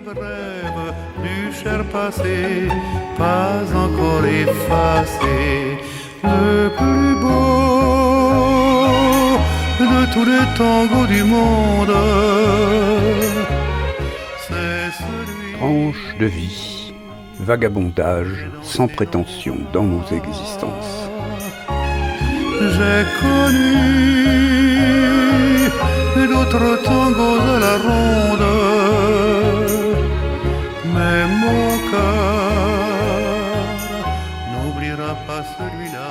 brève du cher passé, pas encore effacé, le plus beau de tous les tangos du monde, c'est celui... Tranche de vie, vagabondage sans prétention dans nos existences. J'ai connu d'autres tangos à la ronde, mais mon cœur n'oubliera pas celui-là.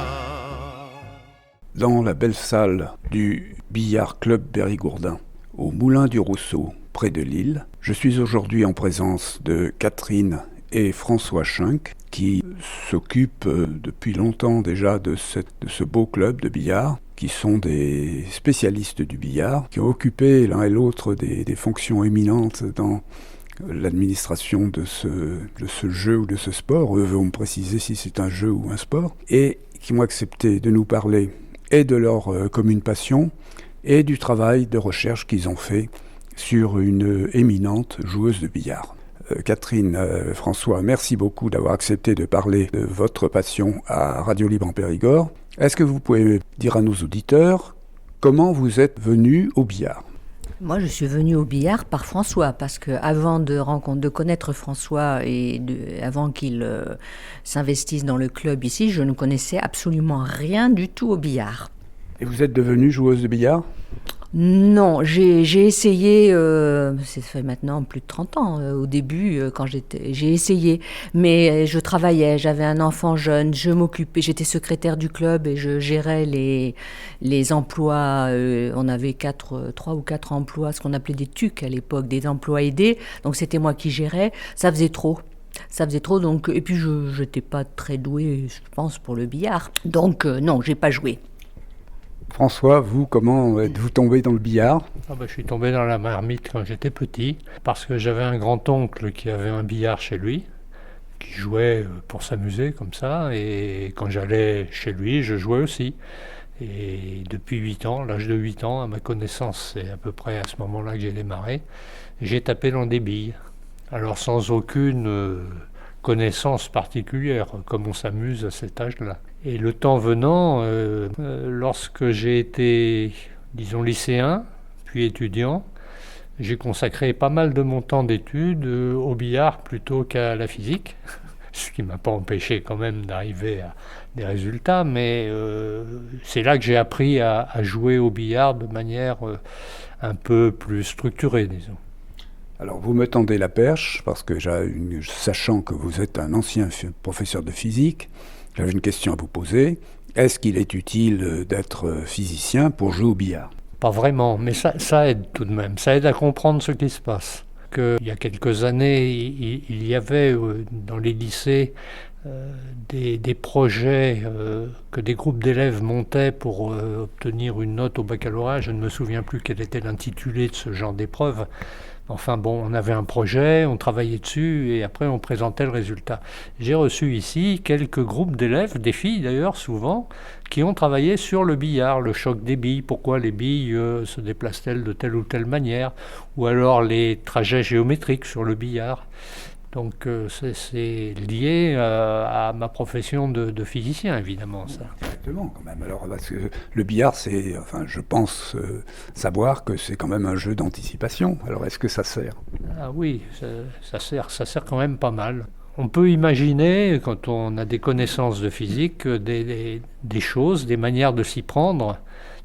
Dans la belle salle du Billard Club Périgourdin, au Moulin du Rousseau, près de Lille, je suis aujourd'hui en présence de Catherine et François Schunk, qui s'occupent depuis longtemps déjà de ce beau club de billard, qui sont des spécialistes du billard, qui ont occupé l'un et l'autre des fonctions éminentes dans l'administration de ce jeu ou de ce sport. Eux vont me préciser si c'est un jeu ou un sport, et qui ont accepté de nous parler et de leur commune passion et du travail de recherche qu'ils ont fait sur une éminente joueuse de billard. Catherine, François, merci beaucoup d'avoir accepté de parler de votre passion à Radio Libre en Périgord. Est-ce que vous pouvez dire à nos auditeurs comment vous êtes venu au billard ? Moi, je suis venue au billard par François, parce que avant de connaître François et avant qu'il s'investisse dans le club ici, je ne connaissais absolument rien du tout au billard. Et vous êtes devenue joueuse de billard ? Non, j'ai essayé, ça fait maintenant plus de 30 ans, au début, j'ai essayé, mais je travaillais, j'avais un enfant jeune, je m'occupais, j'étais secrétaire du club et je gérais les emplois, on avait 3 ou 4 emplois, ce qu'on appelait des TUC à l'époque, des emplois aidés, donc c'était moi qui gérais, ça faisait trop, donc, et puis je n'étais pas très douée, je pense, pour le billard, donc non, j'ai pas joué. François, vous, comment êtes-vous tombé dans le billard ? Je suis tombé dans la marmite quand j'étais petit, parce que j'avais un grand-oncle qui avait un billard chez lui, qui jouait pour s'amuser comme ça, et quand j'allais chez lui, je jouais aussi. Et depuis 8 ans, l'âge de 8 ans, à ma connaissance, c'est à peu près à ce moment-là que j'ai démarré, j'ai tapé dans des billes. Alors sans aucune connaissance particulière, comme on s'amuse à cet âge-là. Et le temps venant, lorsque j'ai été, disons, lycéen, puis étudiant, j'ai consacré pas mal de mon temps d'études au billard plutôt qu'à la physique, ce qui ne m'a pas empêché quand même d'arriver à des résultats, mais c'est là que j'ai appris à jouer au billard de manière un peu plus structurée, disons. Alors vous me tendez la perche, parce que sachant que vous êtes un ancien professeur de physique, j'avais une question à vous poser. Est-ce qu'il est utile d'être physicien pour jouer au billard ? Pas vraiment, mais ça aide tout de même. Ça aide à comprendre ce qui se passe. Il y a quelques années, il y avait dans les lycées des projets que des groupes d'élèves montaient pour obtenir une note au baccalauréat. Je ne me souviens plus quel était l'intitulé de ce genre d'épreuve. Enfin bon, on avait un projet, on travaillait dessus et après on présentait le résultat. J'ai reçu ici quelques groupes d'élèves, des filles d'ailleurs souvent, qui ont travaillé sur le billard, le choc des billes, pourquoi les billes se déplacent-elles de telle ou telle manière, ou alors les trajets géométriques sur le billard. Donc c'est lié à ma profession de physicien, évidemment, ça. Exactement, quand même. Alors, parce que le billard, je pense savoir que c'est quand même un jeu d'anticipation. Alors, est-ce que ça sert ? Ah oui, ça sert quand même pas mal. On peut imaginer, quand on a des connaissances de physique, des choses, des manières de s'y prendre,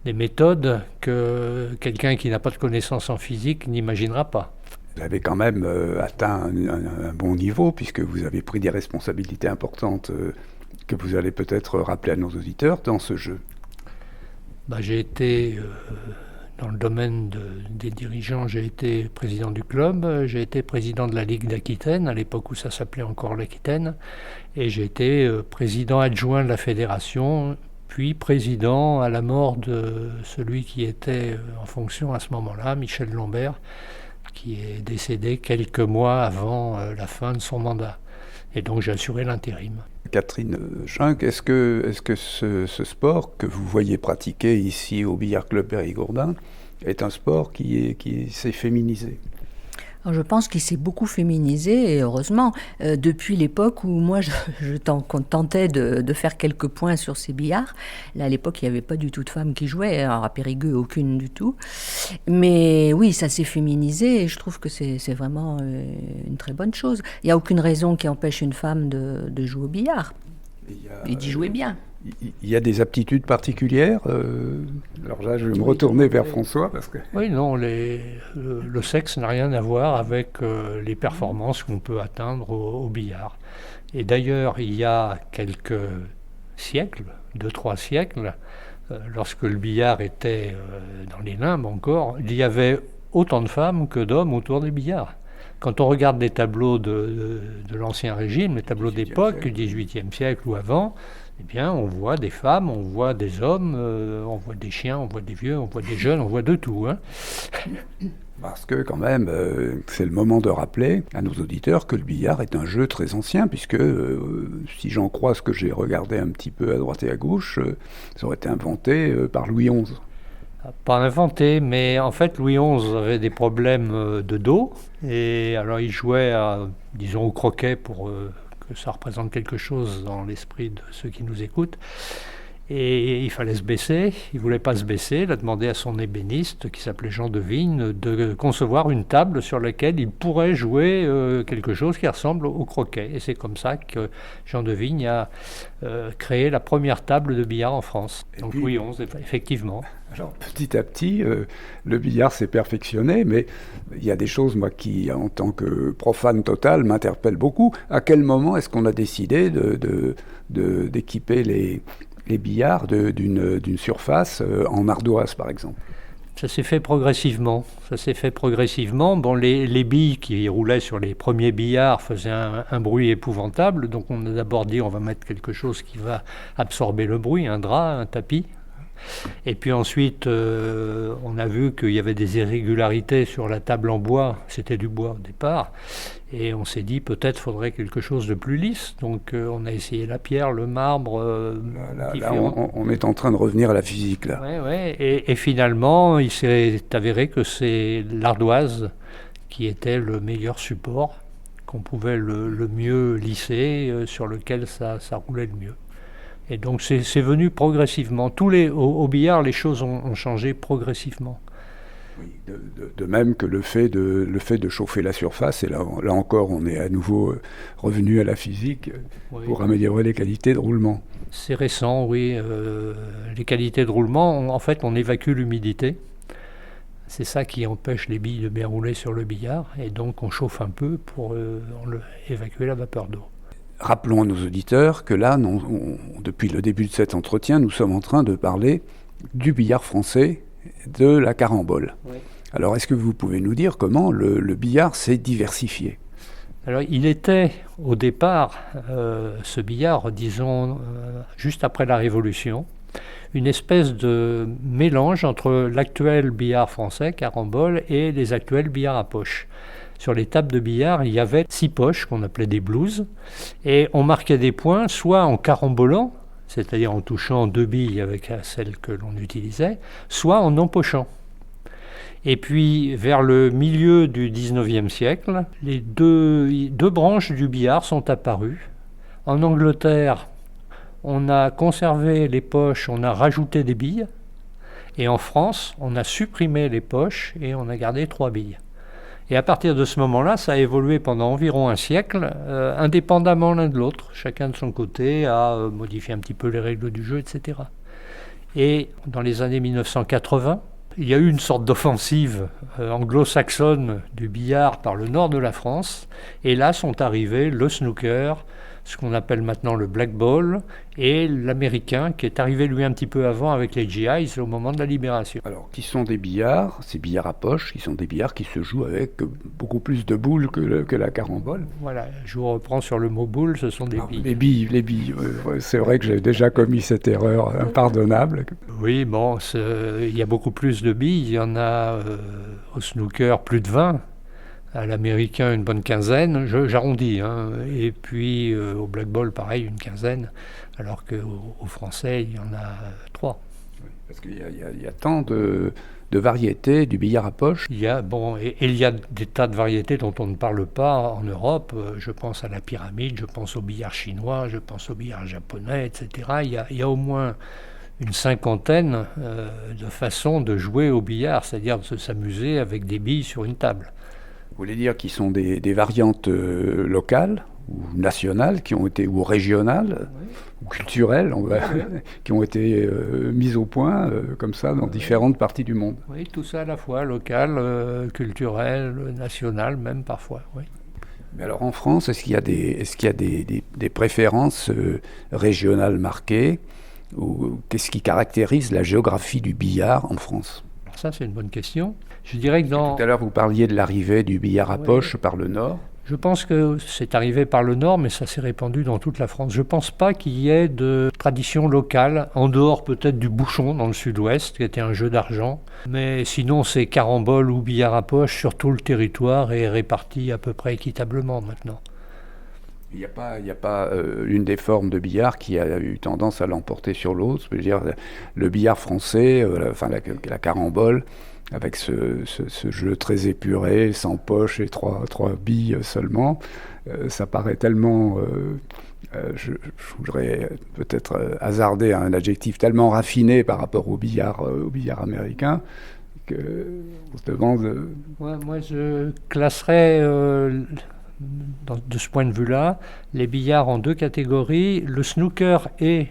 des méthodes que quelqu'un qui n'a pas de connaissances en physique n'imaginera pas. Vous avez quand même atteint un bon niveau, puisque vous avez pris des responsabilités importantes que vous allez peut-être rappeler à nos auditeurs dans ce jeu. J'ai été, dans le domaine des dirigeants, j'ai été président du club, j'ai été président de la Ligue d'Aquitaine, à l'époque où ça s'appelait encore l'Aquitaine, et j'ai été président adjoint de la fédération, puis président à la mort de celui qui était en fonction à ce moment-là, Michel Lambert, qui est décédé quelques mois avant la fin de son mandat. Et donc j'ai assuré l'intérim. Catherine Schunk, est-ce que ce sport que vous voyez pratiquer ici au Billard Club Périgourdin est un sport qui s'est féminisé ? Alors, je pense qu'il s'est beaucoup féminisé, et heureusement, depuis l'époque où moi je tentais de faire quelques points sur ces billards. Là, à l'époque, il n'y avait pas du tout de femmes qui jouaient, alors à Périgueux, aucune du tout. Mais oui, ça s'est féminisé, et je trouve que c'est vraiment une très bonne chose. Il n'y a aucune raison qui empêche une femme de jouer au billard, et d'y jouer bien. Il y a des aptitudes particulières. Alors là, je vais me retourner vers François parce que. Oui, non, le sexe n'a rien à voir avec les performances qu'on peut atteindre au billard. Et d'ailleurs, il y a quelques siècles, 2-3 siècles, lorsque le billard était dans les limbes encore, il y avait autant de femmes que d'hommes autour des billards. Quand on regarde les tableaux de l'Ancien Régime, les tableaux d'époque, du XVIIIe siècle ou avant, eh bien, on voit des femmes, on voit des hommes, on voit des chiens, on voit des vieux, on voit des jeunes, on voit de tout. Hein. Parce que quand même, c'est le moment de rappeler à nos auditeurs que le billard est un jeu très ancien, puisque si j'en crois ce que j'ai regardé un petit peu à droite et à gauche, ça aurait été inventé par Louis XI. Pas inventé, mais en fait Louis XI avait des problèmes de dos, et alors il jouait, disons, au croquet pour que ça représente quelque chose dans l'esprit de ceux qui nous écoutent. Et il fallait se baisser, il ne voulait pas se baisser, il a demandé à son ébéniste, qui s'appelait Jean de Vigne, de concevoir une table sur laquelle il pourrait jouer quelque chose qui ressemble au croquet. Et c'est comme ça que Jean de Vigne a créé la première table de billard en France. Donc puis, Louis XI, effectivement. Alors petit à petit, le billard s'est perfectionné, mais il y a des choses, moi, qui, en tant que profane total, m'interpellent beaucoup. À quel moment est-ce qu'on a décidé d'équiper les billards d'une surface en ardoise, par exemple? Ça s'est fait progressivement. Bon, les billes qui roulaient sur les premiers billards faisaient un bruit épouvantable, donc on a d'abord dit on va mettre quelque chose qui va absorber le bruit, un drap, un tapis. Et puis ensuite, on a vu qu'il y avait des irrégularités sur la table en bois. C'était du bois au départ. Et on s'est dit peut-être faudrait quelque chose de plus lisse. Donc on a essayé la pierre, le marbre. Là, on est en train de revenir à la physique, là. Ouais. Et finalement, il s'est avéré que c'est l'ardoise qui était le meilleur support, qu'on pouvait le mieux lisser, sur lequel ça roulait le mieux. Et donc c'est venu progressivement. Au billard, les choses ont changé progressivement. Oui, de même que le fait de chauffer la surface, et là encore on est à nouveau revenu à la physique, oui, pour améliorer les qualités de roulement. C'est récent, oui. Les qualités de roulement, en fait, on évacue l'humidité. C'est ça qui empêche les billes de bien rouler sur le billard. Et donc on chauffe un peu pour évacuer la vapeur d'eau. Rappelons à nos auditeurs que là, depuis le début de cet entretien, nous sommes en train de parler du billard français, de la carambole. Oui. Alors, est-ce que vous pouvez nous dire comment le billard s'est diversifié ? Alors, il était au départ, ce billard, disons, juste après la Révolution, une espèce de mélange entre l'actuel billard français, carambole, et les actuels billards à poche. Sur les tables de billard, il y avait 6 poches qu'on appelait des blouses, et on marquait des points soit en carambolant, c'est-à-dire en touchant 2 billes avec celle que l'on utilisait, soit en empochant. Et puis, vers le milieu du XIXe siècle, les deux branches du billard sont apparues. En Angleterre, on a conservé les poches, on a rajouté des billes, et en France, on a supprimé les poches et on a gardé 3 billes. Et à partir de ce moment-là, ça a évolué pendant environ un siècle, indépendamment l'un de l'autre. Chacun de son côté a modifié un petit peu les règles du jeu, etc. Et dans les années 1980, il y a eu une sorte d'offensive anglo-saxonne du billard par le nord de la France. Et là sont arrivés le snooker, ce qu'on appelle maintenant le black ball, et l'américain qui est arrivé lui un petit peu avant avec les GIs au moment de la libération. Alors, qui sont des billards, ces billards à poche, qui sont des billards qui se jouent avec beaucoup plus de boules que la carambole. Voilà, je vous reprends sur le mot boule, ce sont des billes. Les billes, c'est vrai que j'ai déjà commis cette erreur impardonnable. Oui, bon, il y a beaucoup plus de billes, il y en a au snooker plus de 20. À l'américain, une bonne quinzaine, j'arrondis, hein. Et puis au black ball, pareil, une quinzaine, alors qu'au français, il y en a 3. Oui, parce qu'il y a tant de de variétés du billard à poche. Il y a, il y a des tas de variétés dont on ne parle pas en Europe. Je pense à la pyramide, je pense au billard chinois, je pense au billard japonais, etc. Il y a au moins une cinquantaine de façons de jouer au billard, c'est-à-dire de s'amuser avec des billes sur une table. Vous voulez dire qu'ils sont des variantes locales ou nationales ou régionales ou culturelles qui ont été mises au point comme ça dans différentes parties du monde. Oui, tout ça à la fois, local, culturel, national même parfois, oui. Mais alors en France, est-ce qu'il y a des préférences régionales marquées ou qu'est-ce qui caractérise la géographie du billard en France? Alors ça, c'est une bonne question. Je dirais que Tout à l'heure, vous parliez de l'arrivée du billard à poche par le Nord. Je pense que c'est arrivé par le Nord, mais ça s'est répandu dans toute la France. Je ne pense pas qu'il y ait de tradition locale, en dehors peut-être du bouchon dans le Sud-Ouest, qui était un jeu d'argent. Mais sinon, c'est carambole ou billard à poche sur tout le territoire et réparti à peu près équitablement maintenant. Il n'y a pas une des formes de billard qui a eu tendance à l'emporter sur l'autre. Je veux dire, le billard français, la carambole, avec ce jeu très épuré, sans poche et trois billes seulement, ça paraît tellement, je voudrais peut-être hasarder un adjectif tellement raffiné par rapport au billard américain, qu'on se demande... Ouais, moi, je classerais, de ce point de vue-là, les billards en deux catégories, le snooker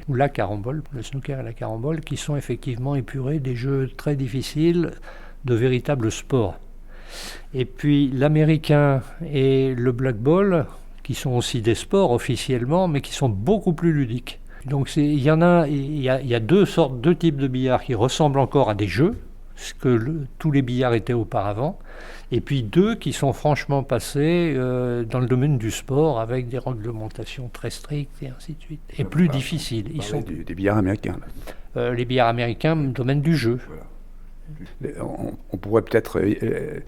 ou la carambole, le snooker et la carambole, qui sont effectivement épurés, des jeux très difficiles, de véritables sports. Et puis l'américain et le blackball, qui sont aussi des sports officiellement, mais qui sont beaucoup plus ludiques. Donc il y a deux types de billards qui ressemblent encore à des jeux, ce que tous les billards étaient auparavant, et puis deux qui sont franchement passés dans le domaine du sport, avec des réglementations très strictes et ainsi de suite, et plus difficiles. Ils sont des billards américains. Les billards américains, domaine du jeu. Voilà. On pourrait peut-être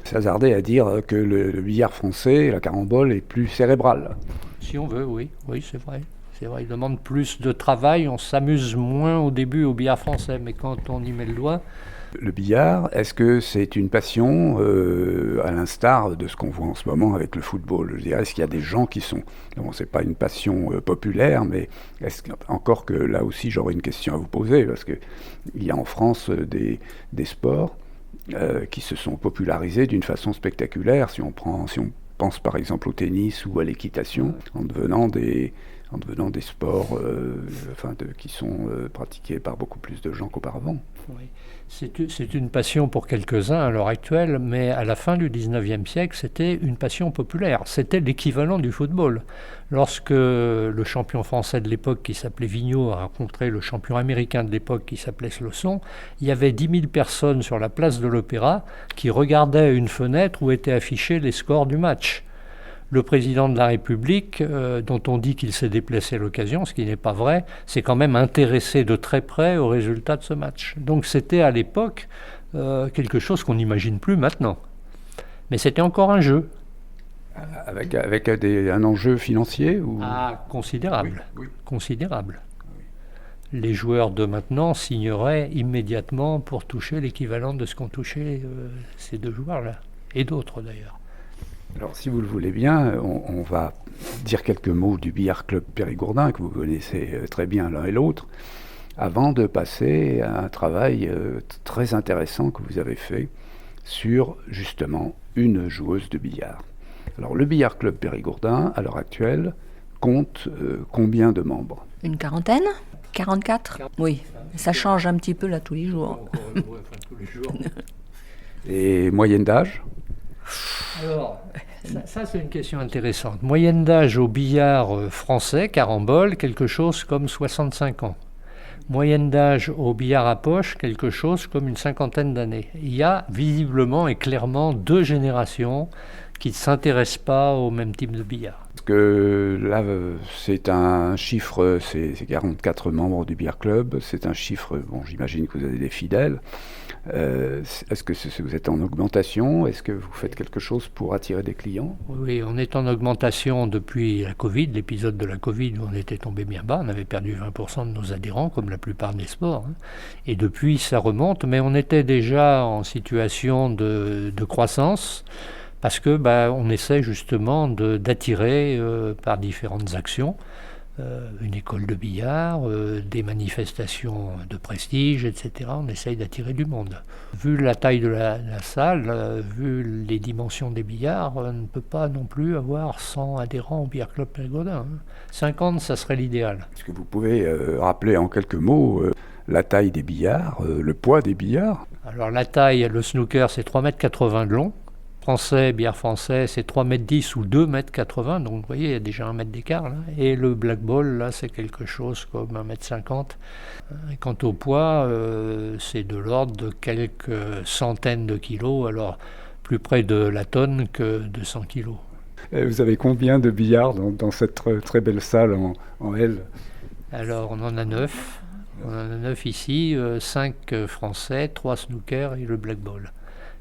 s'hasarder à dire que le billard français, la carambole, est plus cérébral. Si on veut, oui, c'est vrai. C'est vrai, il demande plus de travail, on s'amuse moins au début au billard français, mais quand on y met le doigt... Le billard, est-ce que c'est une passion à l'instar de ce qu'on voit en ce moment avec le football? Je dirais, est-ce qu'il y a des gens qui sont... Bon, c'est pas une passion populaire, mais encore que là aussi j'aurais une question à vous poser, parce qu'il y a en France des sports qui se sont popularisés d'une façon spectaculaire, si on pense par exemple au tennis ou à l'équitation, en devenant des sports qui sont pratiqués par beaucoup plus de gens qu'auparavant. Oui. C'est une passion pour quelques-uns à l'heure actuelle, mais à la fin du 19e siècle, c'était une passion populaire. C'était l'équivalent du football. Lorsque le champion français de l'époque, qui s'appelait Vigneault, a rencontré le champion américain de l'époque, qui s'appelait Slosson, il y avait 10 000 personnes sur la place de l'Opéra qui regardaient une fenêtre où étaient affichés les scores du match. Le président de la République, dont on dit qu'il s'est déplacé à l'occasion, ce qui n'est pas vrai, s'est quand même intéressé de très près aux résultats de ce match. Donc c'était à l'époque quelque chose qu'on n'imagine plus maintenant. Mais c'était encore un jeu. Avec un enjeu financier ou... Considérable. Oui. Considérable. Oui. Les joueurs de maintenant signeraient immédiatement pour toucher l'équivalent de ce qu'ont touché ces deux joueurs-là, et d'autres d'ailleurs. Alors, si vous le voulez bien, on va dire quelques mots du billard club Périgourdin, que vous connaissez très bien l'un et l'autre, avant de passer à un travail très intéressant que vous avez fait sur, justement, une joueuse de billard. Alors, le billard club Périgourdin, à l'heure actuelle, compte combien de membres? Une quarantaine? 44? Oui, ça change un petit peu là tous les jours. Et moyenne d'âge? Alors, ça c'est une question intéressante. Moyenne d'âge au billard français, carambole, quelque chose comme 65 ans. Moyenne d'âge au billard à poche, quelque chose comme une cinquantaine d'années. Il y a visiblement et clairement deux générations qui ne s'intéressent pas au même type de billard. que là, c'est un chiffre, c'est 44 membres du Billard Club, c'est un chiffre, bon, j'imagine que vous avez des fidèles. Est-ce que vous êtes en augmentation? Est-ce que vous faites quelque chose pour attirer des clients? Oui, on est en augmentation depuis la Covid, l'épisode de la Covid où on était tombé bien bas, on avait perdu 20% de nos adhérents, comme la plupart des sports. Et depuis, ça remonte, mais on était déjà en situation de croissance, parce que on essaie justement d'attirer par différentes actions, une école de billard, des manifestations de prestige, etc. On essaye d'attirer du monde. Vu la taille de la salle, vu les dimensions des billards, on ne peut pas non plus avoir 100 adhérents au Billard Club Périgodin. 50, ça serait l'idéal. Est-ce que vous pouvez rappeler en quelques mots la taille des billards, le poids des billards? Alors la taille, le snooker, c'est 3,80 m de long. Billard français, c'est 3,10 m ou 2,80 m, donc vous voyez, il y a déjà 1 mètre d'écart. Là. Et le black ball, là, c'est quelque chose comme 1,50 m. Et quant au poids, c'est de l'ordre de quelques centaines de kilos, alors plus près de la tonne que de 100 kilos. Vous avez combien de billards dans cette très belle salle en L? Alors, on en a 9. On en a 9 ici, 5 français, 3 snookers et le black ball.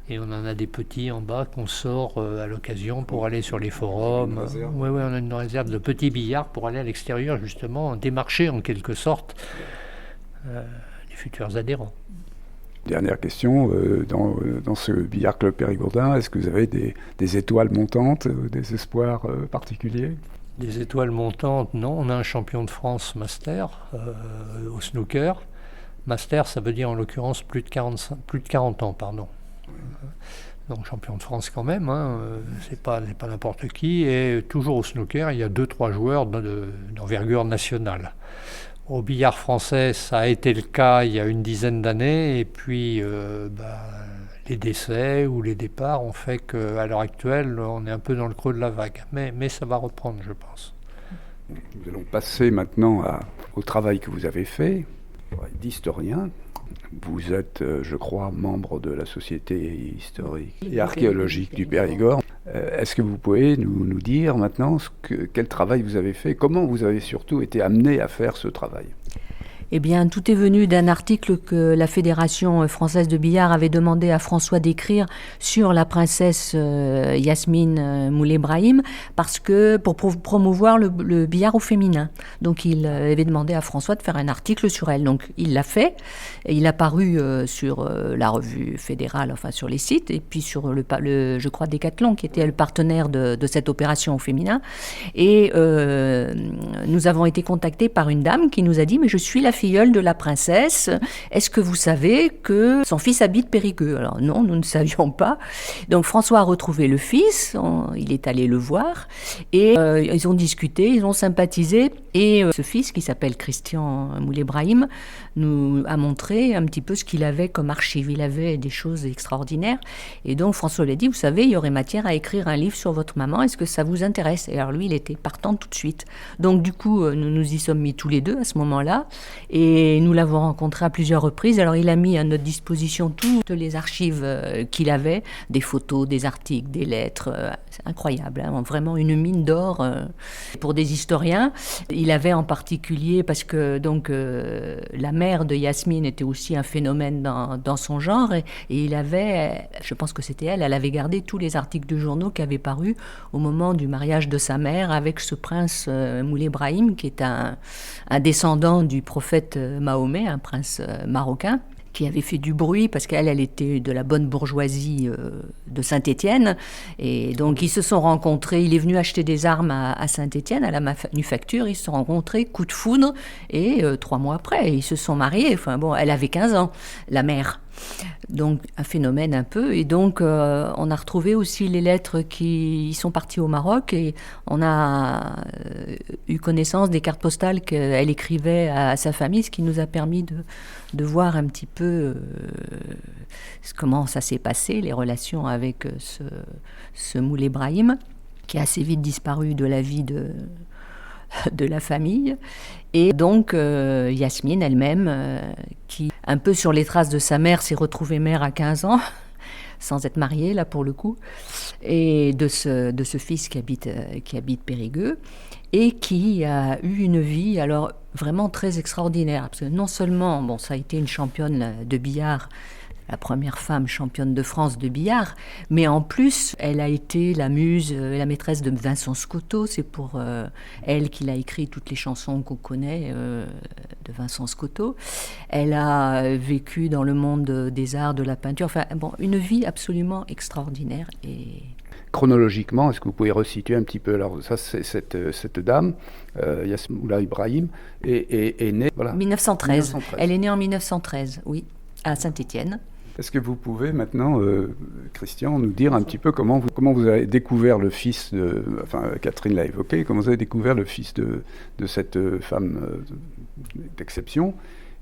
Et on en a des petits en bas qu'on sort à l'occasion pour aller sur les forums. Oui, on a une réserve de petits billards pour aller à l'extérieur, justement, démarcher en quelque sorte les futurs adhérents. Dernière question, dans ce Billard Club Périgourdin, est-ce que vous avez des étoiles montantes, des espoirs particuliers? Des étoiles montantes, non. On a un champion de France master au snooker. Master, ça veut dire en l'occurrence plus de 40 ans, pardon. Donc champion de France quand même, c'est pas n'importe qui. Et toujours au snooker, il y a 2-3 joueurs d'envergure nationale. Au billard français, ça a été le cas il y a une dizaine d'années. Et puis les décès ou les départs ont fait qu'à l'heure actuelle, on est un peu dans le creux de la vague. Mais ça va reprendre, je pense. Nous allons passer maintenant au travail que vous avez fait d'historien. Vous êtes, je crois, membre de la Société historique et archéologique du Périgord. Est-ce que vous pouvez nous dire maintenant quel travail vous avez fait, comment vous avez surtout été amené à faire ce travail? Eh bien, tout est venu d'un article que la Fédération française de billard avait demandé à François d'écrire sur la princesse Yasmine Moulay-Brahim, parce que pour promouvoir le billard au féminin. Donc, il avait demandé à François de faire un article sur elle. Donc, il l'a fait. Il a paru sur la revue fédérale, enfin sur les sites, et puis sur je crois, Decathlon, qui était le partenaire de cette opération au féminin. Et nous avons été contactés par une dame qui nous a dit « Mais je suis la filleule de la princesse, est-ce que vous savez que son fils habite Périgueux ?» Alors non, nous ne savions pas. Donc François a retrouvé le fils, il est allé le voir, et ils ont discuté, ils ont sympathisé, et ce fils, qui s'appelle Christian Moulay-Brahim, nous a montré un petit peu ce qu'il avait comme archive. Il avait des choses extraordinaires, et donc François lui a dit « Vous savez, il y aurait matière à écrire un livre sur votre maman, est-ce que ça vous intéresse ?» Et alors lui, il était partant tout de suite. Donc du coup, nous nous y sommes mis tous les deux à ce moment-là, et nous l'avons rencontré à plusieurs reprises. Alors il a mis à notre disposition toutes les archives qu'il avait, des photos, des articles, des lettres, c'est incroyable, vraiment une mine d'or pour des historiens. Il avait en particulier, parce que donc la mère de Yasmine était aussi un phénomène dans son genre, et il avait, je pense que c'était elle avait gardé tous les articles de journaux qui avaient paru au moment du mariage de sa mère avec ce prince Moulay-Brahim, qui est un descendant du prophète Mahomet, un prince marocain, qui avait fait du bruit parce qu'elle était de la bonne bourgeoisie de Saint-Étienne. Et donc, ils se sont rencontrés. Il est venu acheter des armes à Saint-Étienne, à la manufacture. Ils se sont rencontrés, coup de foudre. Et 3 mois après, ils se sont mariés. Enfin bon, elle avait 15 ans, la mère. Donc, un phénomène un peu. Et donc, on a retrouvé aussi les lettres qui sont parties au Maroc. Et on a eu connaissance des cartes postales qu'elle écrivait à sa famille, ce qui nous a permis de voir un petit peu comment ça s'est passé, les relations avec ce Moulay-Brahim, qui a assez vite disparu de la vie de la famille. Et donc Yasmine elle-même, qui un peu sur les traces de sa mère, s'est retrouvée mère à 15 ans, sans être mariée, là, pour le coup, et de ce fils qui habite Périgueux, et qui a eu une vie, alors, vraiment très extraordinaire, parce que non seulement, bon, ça a été une championne de billard, la première femme championne de France de billard, mais en plus, elle a été la muse, la maîtresse de Vincent Scotto. C'est pour elle qu'il a écrit toutes les chansons qu'on connaît de Vincent Scotto. Elle a vécu dans le monde des arts, de la peinture, enfin, bon, une vie absolument extraordinaire. Et chronologiquement, est-ce que vous pouvez resituer un petit peu? Alors ça, c'est cette dame, Yasmine Moulay Ibrahim, est née... Voilà. 1913. Elle est née en 1913, oui, à Saint-Étienne. Est-ce que vous pouvez maintenant, Christian, nous dire un petit peu comment vous avez découvert le fils de... Enfin, Catherine l'a évoqué, comment vous avez découvert le fils de cette femme d'exception,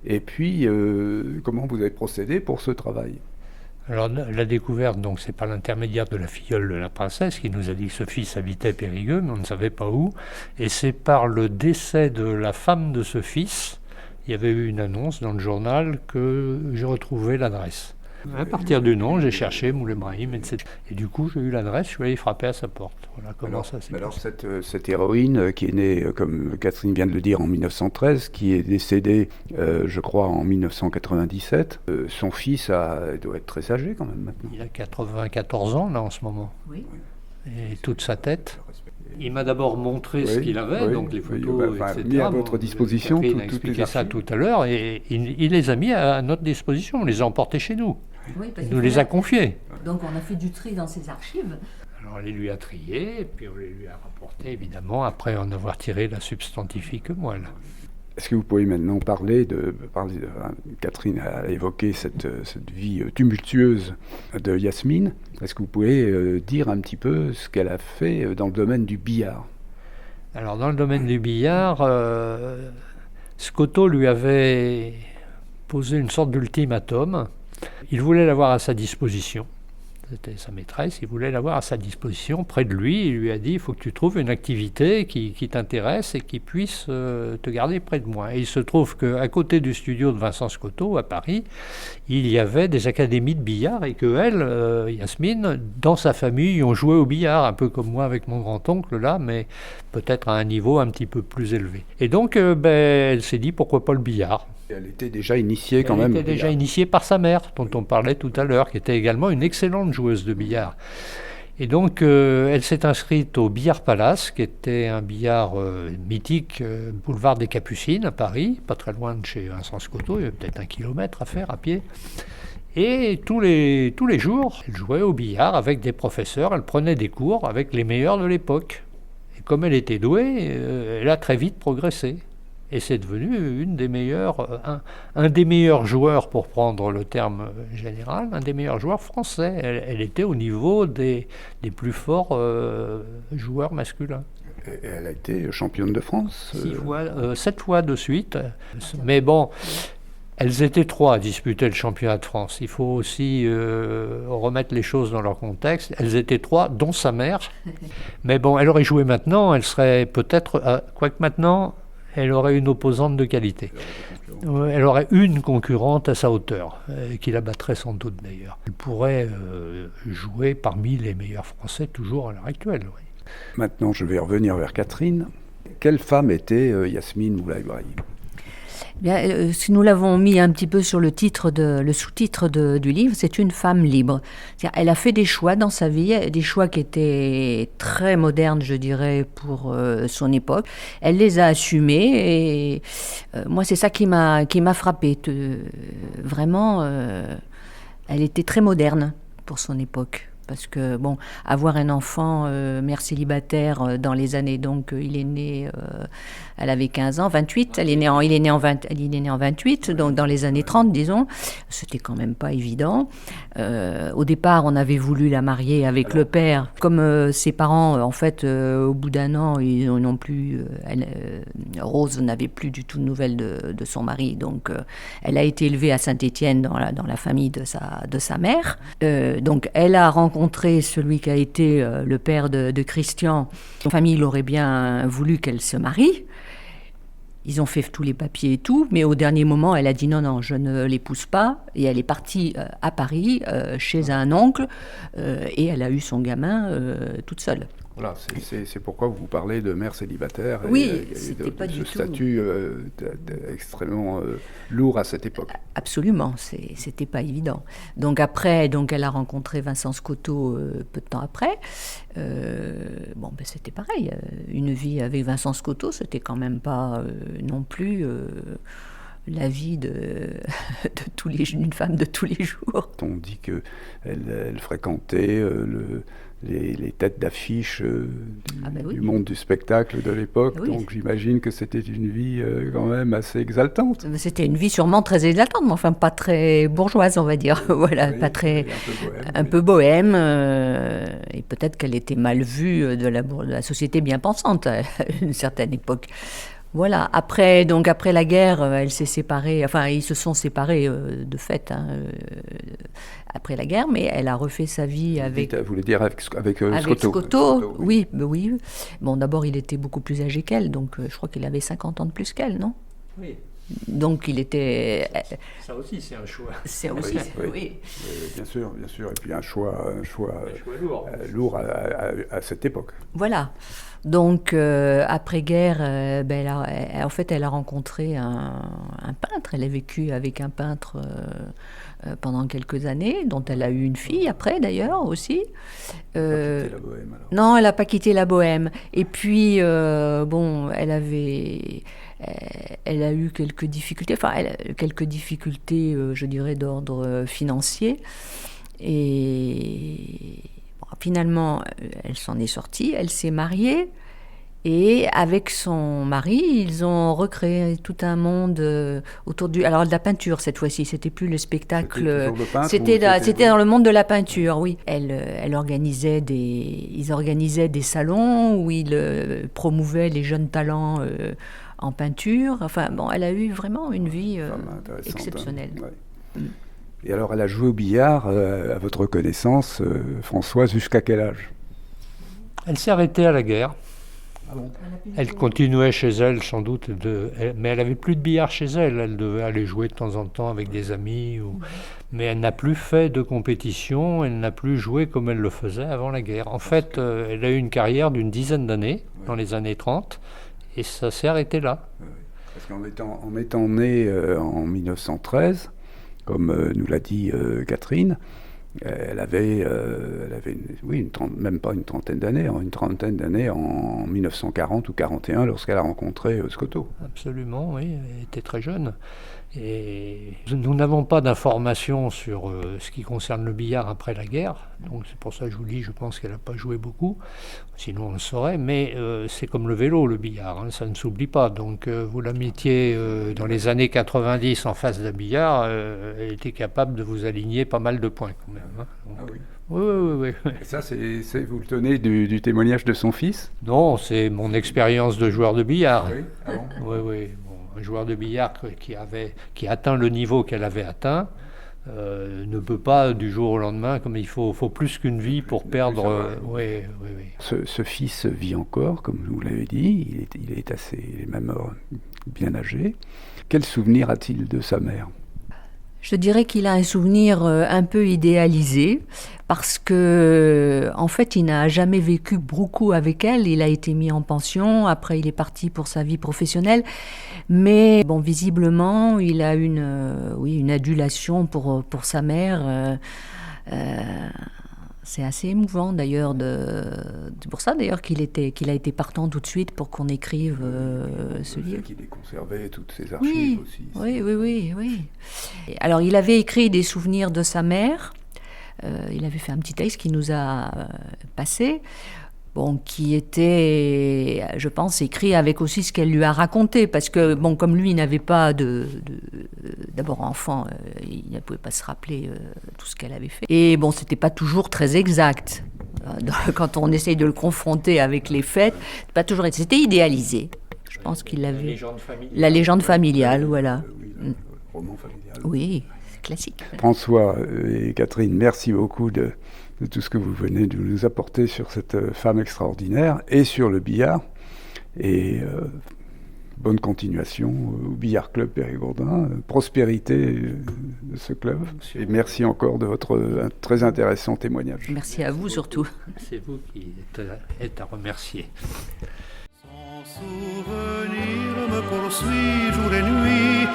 et puis comment vous avez procédé pour ce travail? Alors la découverte, donc, c'est par l'intermédiaire de la filleule de la princesse qui nous a dit que ce fils habitait Périgueux, mais on ne savait pas où. Et c'est par le décès de la femme de ce fils, il y avait eu une annonce dans le journal que j'ai retrouvé l'adresse. À partir du nom, j'ai cherché Moulay Brahim, etc. Et du coup, j'ai eu l'adresse, je suis allé frapper à sa porte. Voilà comment ça s'est passé. Alors cette héroïne qui est née, comme Catherine vient de le dire, en 1913, qui est décédée, je crois, en 1997, son fils doit être très âgé quand même maintenant. Il a 94 ans là en ce moment. Oui. Et toute sa tête. Il m'a d'abord montré ce qu'il avait, donc les photos, etc. Mis à votre disposition. Il a expliqué ça tout à l'heure, et il les a mis à notre disposition. On les a emportés chez nous. Oui, il nous les a confiés. Donc on a fait du tri dans ses archives. Alors on les lui a triés, et puis on les lui a rapportés, évidemment, après en avoir tiré la substantifique moelle. Est-ce que vous pouvez maintenant parler de Catherine a évoqué cette vie tumultueuse de Yasmine. Est-ce que vous pouvez dire un petit peu ce qu'elle a fait dans le domaine du billard? Alors dans le domaine du billard, Scotto lui avait posé une sorte d'ultimatum. Il voulait l'avoir à sa disposition. C'était sa maîtresse, il voulait l'avoir à sa disposition, près de lui. Il lui a dit, il faut que tu trouves une activité qui t'intéresse et qui puisse te garder près de moi. Et il se trouve qu'à côté du studio de Vincent Scotto, à Paris, il y avait des académies de billard et qu'elle, Yasmine, dans sa famille, ont joué au billard, un peu comme moi avec mon grand-oncle là, mais peut-être à un niveau un petit peu plus élevé. Et donc, elle s'est dit, pourquoi pas le billard ? Elle était déjà initiée quand même. Elle était déjà initiée par sa mère, dont on parlait tout à l'heure, qui était également une excellente joueuse de billard. Et donc, elle s'est inscrite au Billard Palace, qui était un billard mythique, boulevard des Capucines, à Paris, pas très loin de chez Vincent Scotto, il y avait peut-être 1 kilomètre à faire à pied. Et tous les jours, elle jouait au billard avec des professeurs, elle prenait des cours avec les meilleurs de l'époque. Et comme elle était douée, elle a très vite progressé. Et c'est devenu une des meilleures, un des meilleurs joueurs, pour prendre le terme général, un des meilleurs joueurs français. Elle était au niveau des plus forts joueurs masculins. Et elle a été championne de France 7 fois de suite. Mais bon, elles étaient 3 à disputer le championnat de France. Il faut aussi remettre les choses dans leur contexte. Elles étaient 3, dont sa mère. Mais bon, elle aurait joué maintenant, elle serait peut-être... quoique maintenant... elle aurait une opposante de qualité. Elle aurait une concurrente à sa hauteur, qui la battrait sans doute d'ailleurs. Elle pourrait jouer parmi les meilleurs Français toujours à l'heure actuelle. Oui. Maintenant, je vais revenir vers Catherine. Quelle femme était Yasmine Moulay Ibrahim ? Bien, si nous l'avons mis un petit peu sur le sous-titre du livre, c'est une femme libre. C'est-à-dire, elle a fait des choix dans sa vie, des choix qui étaient très modernes, je dirais, pour son époque. Elle les a assumés et moi, c'est ça qui m'a frappée. Vraiment, elle était très moderne pour son époque. Parce que, bon, avoir un enfant, mère célibataire, dans les années, donc, il est né, elle avait 15 ans, 28, il est né en 28, donc dans les années 30, disons, c'était quand même pas évident. Au départ, on avait voulu la marier avec le père. Comme ses parents, en fait, au bout d'un an, ils n'ont plus, Rose n'avait plus du tout de nouvelles de son mari, donc elle a été élevée à Saint-Étienne dans la famille de sa mère. Donc, elle a rencontré celui qui a été le père de Christian. Son famille aurait bien voulu qu'elle se marie. Ils ont fait tous les papiers et tout, mais au dernier moment, elle a dit non, je ne l'épouse pas. Et elle est partie à Paris, chez un oncle, et elle a eu son gamin toute seule. Voilà, c'est pourquoi vous parlez de mère célibataire. Oui, et c'était pas du ce tout. statut extrêmement lourd à cette époque. Absolument, c'était pas évident. Donc après, elle a rencontré Vincent Scotto peu de temps après. C'était pareil. Une vie avec Vincent Scotto, c'était quand même pas non plus la vie d'une femme de tous les jours. On dit qu'elle fréquentait les têtes d'affiche du monde du spectacle de l'époque, oui. Donc j'imagine que c'était une vie quand même assez exaltante. C'était une vie sûrement très exaltante, mais enfin pas très bourgeoise, on va dire. Voilà, oui, pas très, un peu bohème, et peut-être qu'elle était mal vue de la société bien pensante à une certaine époque. Voilà. Après la guerre, elle s'est séparée. Enfin, ils se sont séparés de fait après la guerre, mais elle a refait sa vie avec. Vous voulez dire avec Scotto. Scotto, oui. Oui. Bon, d'abord, il était beaucoup plus âgé qu'elle, donc je crois qu'il avait 50 ans de plus qu'elle, non ? Oui. Donc il était. Ça aussi, c'est un choix. C'est aussi, oui. Bien sûr. Et puis un choix lourd à cette époque. Voilà. Donc après-guerre, elle a rencontré un peintre. Elle a vécu avec un peintre pendant quelques années, dont elle a eu une fille après d'ailleurs aussi. Elle n'a pas quitté la Bohème alors. Non, elle n'a pas quitté la Bohème. Et puis elle a eu quelques difficultés, je dirais, d'ordre financier. Et finalement, elle s'en est sortie, elle s'est mariée. Et avec son mari, ils ont recréé tout un monde autour de la peinture cette fois-ci. C'était plus le spectacle. C'était dans le monde de la peinture, oui. Ils organisaient des salons où ils promouvaient les jeunes talents en peinture. Enfin, elle a eu vraiment une vie exceptionnelle. Ouais. Et alors, elle a joué au billard, à votre connaissance, Françoise, jusqu'à quel âge ? Elle s'est arrêtée à la guerre. Ah bon. Elle continuait chez elle, sans doute, mais elle n'avait plus de billard chez elle. Elle devait aller jouer de temps en temps avec des amis. Mais elle n'a plus fait de compétition, elle n'a plus joué comme elle le faisait avant la guerre. En fait, elle a eu une carrière d'une dizaine d'années, dans les années 30, et ça s'est arrêté là. Parce qu'en étant née en 1913, comme nous l'a dit Catherine, elle avait même pas une trentaine d'années en 1940 ou 41 lorsqu'elle a rencontré Scotto. Absolument, oui, elle était très jeune. Et nous n'avons pas d'informations sur ce qui concerne le billard après la guerre, donc c'est pour ça que je vous dis, je pense qu'elle n'a pas joué beaucoup, sinon on le saurait, mais c'est comme le vélo, le billard, ça ne s'oublie pas. Donc vous la mettiez dans les années 90 en face d'un billard, elle était capable de vous aligner pas mal de points quand même. Donc, ah oui. Oui. Et ça, vous le tenez du témoignage de son fils ? Non, c'est mon expérience de joueur de billard. Oui, ah bon ? Oui. Un joueur de billard qui atteint le niveau qu'elle avait atteint ne peut pas du jour au lendemain, comme il faut plus qu'une vie pour perdre. Oui. Ce fils vit encore, comme vous l'avez dit, il est même bien âgé. Quel souvenir a-t-il de sa mère ? Je dirais qu'il a un souvenir un peu idéalisé parce que, en fait, il n'a jamais vécu beaucoup avec elle. Il a été mis en pension. Après, il est parti pour sa vie professionnelle. Mais bon, visiblement, il a une adulation pour sa mère. C'est assez émouvant d'ailleurs. C'est pour ça d'ailleurs qu'il a été partant tout de suite pour qu'on écrive ce livre. Qu'il ait conservé toutes ses archives aussi. Oui. Alors il avait écrit des souvenirs de sa mère. Il avait fait un petit texte qui nous a passé. Qui était, je pense, écrit avec aussi ce qu'elle lui a raconté, parce que, comme lui, il n'avait pas d'abord enfant, il ne pouvait pas se rappeler tout ce qu'elle avait fait. Et c'était pas toujours très exact. Quand on essaye de le confronter avec les faits, pas toujours. C'était idéalisé. Je pense qu'il avait. La légende familiale, voilà. Le roman familial. Oui, classique. François et Catherine, merci beaucoup de tout ce que vous venez de nous apporter sur cette femme extraordinaire et sur le billard. Et bonne continuation au Billard Club Périgourdin, prospérité de ce club. Et merci encore de votre très intéressant témoignage. Merci à vous surtout. C'est vous qui êtes à remercier. Son souvenir me poursuit jour et nuit,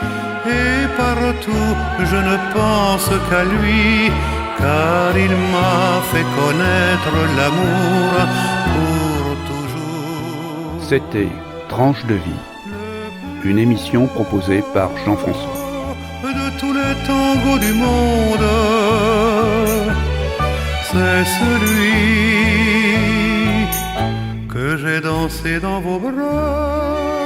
et partout je ne pense qu'à lui, car il m'a fait connaître l'amour pour toujours. C'était Tranche de vie, une émission proposée par Jean-François. De tous les tangos du monde, c'est celui que j'ai dansé dans vos bras.